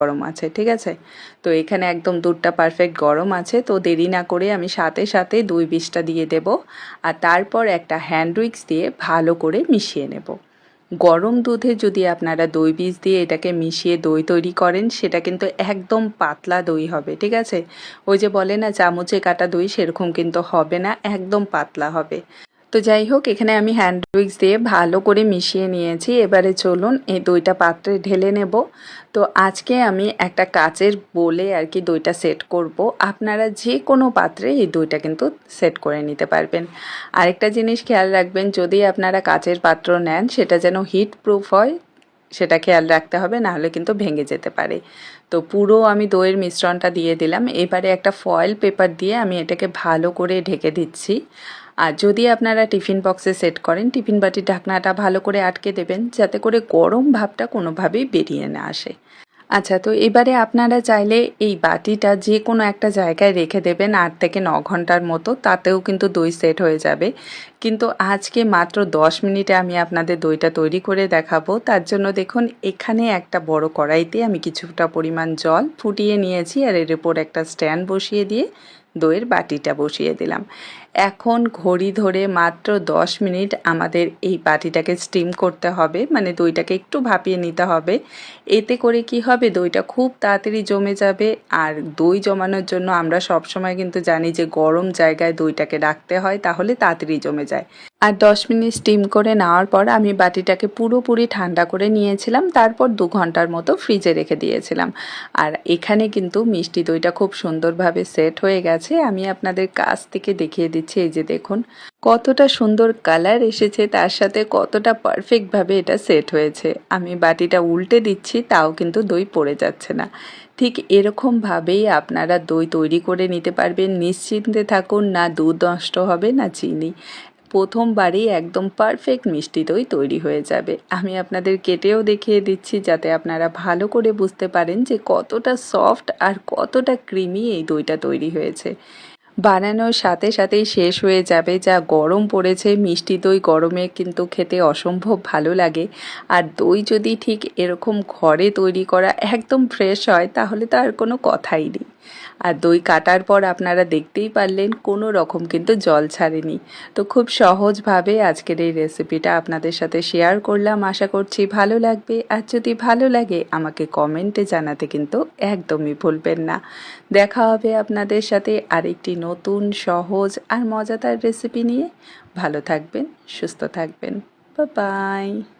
গরম আছে, ঠিক আছে। তো এখানে একদম দুধটা পারফেক্ট গরম আছে। তো দেরি না করে আমি সাথে সাথে দই বীজটা দিয়ে দেব, আর তারপর একটা হ্যান্ড উইক্স দিয়ে ভালো করে মিশিয়ে নেব। গরম দুধে যদি আপনারা দই বীজ দিয়ে এটাকে মিশিয়ে দই তৈরি করেন, সেটা কিন্তু একদম পাতলা দই হবে, ঠিক আছে। ওই যে বলে না চামচে কাটা দই, সেরকম কিন্তু হবে না, একদম পাতলা হবে। তো যাই হোক, এখানে আমি হ্যান্ড উইক্স দিয়ে ভালো করে মিশিয়ে নিয়েছি। এবারে চলুন এই দইটা পাত্রে ঢেলে নেব। তো আজকে আমি একটা কাচের বোলে আর কি দইটা সেট করব। আপনারা যে কোনো পাত্রে এই দইটা কিন্তু সেট করে নিতে পারবেন। আরেকটা জিনিস খেয়াল রাখবেন, যদি আপনারা কাচের পাত্র নেন সেটা যেন হিট প্রুফ হয়, সেটা খেয়াল রাখতে হবে, নাহলে কিন্তু ভেঙে যেতে পারে। তো পুরো আমি দইয়ের মিশ্রণটা দিয়ে দিলাম। এবারে একটা ফয়েল পেপার দিয়ে আমি এটাকে ভালো করে ঢেকে দিচ্ছি। আর যদি আপনারা টিফিন বক্সে সেট করেন, টিফিন বাটির ঢাকনাটা ভালো করে আটকে দেবেন, যাতে করে গরম ভাবটা কোনোভাবেই বেরিয়ে না আসে। আচ্ছা, তো এবারে আপনারা চাইলে এই বাটিটা যে কোনো একটা জায়গায় রেখে দেবেন 8 থেকে 9 ঘন্টার মতো, তাতেও কিন্তু দই সেট হয়ে যাবে। কিন্তু আজকে মাত্র 10 মিনিটে আমি আপনাদের দইটা তৈরি করে দেখাবো। তার জন্য দেখুন, এখানে একটা বড় কড়াইতে আমি কিছুটা পরিমাণ জল ফুটিয়ে নিয়েছি, আর এর উপর একটা স্ট্যান্ড বসিয়ে দিয়ে দইয়ের বাটিটা বসিয়ে দিলাম। এখন ঘড়ি ধরে মাত্র 10 মিনিট আমাদের এই বাটিটাকে স্টিম করতে হবে, মানে দইটাকে একটু ভাপিয়ে নিতে হবে। এতে করে কি হবে, দইটা খুব তাড়াতাড়ি জমে যাবে। আর দই জমানোর জন্য আমরা সব সময় কিন্তু জানি যে গরম জায়গায় দইটাকে রাখতে হয়, তাহলে তাড়াতাড়ি জমে যায়। আর 10 মিনিট স্টিম করে নেওয়ার পর আমি বাটিটাকে পুরোপুরি ঠান্ডা করে নিয়েছিলাম, তারপর 2 ঘন্টার মতো ফ্রিজে রেখে দিয়েছিলাম। আর এখানে কিন্তু মিষ্টি দইটা খুব সুন্দরভাবে সেট হয়ে গেছে। আমি আপনাদের কাছ থেকে দেখিয়ে দিচ্ছি, এই যে দেখুন কতটা সুন্দর কালার এসেছে, তার সাথে কতটা পারফেক্টভাবে এটা সেট হয়েছে। আমি বাটিটা উল্টে দিচ্ছি, তাও কিন্তু দই পড়ে যাচ্ছে না। ঠিক এরকমভাবেই আপনারা দই তৈরি করে নিতে পারবেন। নিশ্চিন্তে থাকুন, না দুধ নষ্ট হবে না চিনি। প্রথমবারেই একদম পারফেক্ট মিষ্টি দই তৈরি হয়ে যাবে। আমি আপনাদের কেটেও দেখিয়ে দিচ্ছি, যাতে আপনারা ভালো করে বুঝতে পারেন যে কতটা সফট আর কতটা ক্রিমি এই দইটা তৈরি হয়েছে। বানানোর সাথে সাথেই শেষ হয়ে যাবে। যা গরম পড়েছে, মিষ্টি দই গরমে কিন্তু খেতে অসম্ভব ভালো লাগে। আর দই যদি ঠিক এরকম ঘরে তৈরি করা একদম ফ্রেশ হয়, তাহলে তো আর কোনো কথাই নেই। আর দই কাটার পর আপনারা দেখতেই পারলেন কোনো রকম কিন্তু জল ছাড়েনি। তো খুব সহজভাবে আজকের এই রেসিপিটা আপনাদের সাথে শেয়ার করলাম। আশা করছি ভালো লাগবে। আর যদি ভালো লাগে, আমাকে কমেন্টে জানাতে কিন্তু একদমই ভুলবেন না। দেখা হবে আপনাদের সাথে আরেকটি নতুন সহজ আর মজাদার রেসিপি নিয়ে। ভালো থাকবেন, সুস্থ থাকবেন। Bye bye.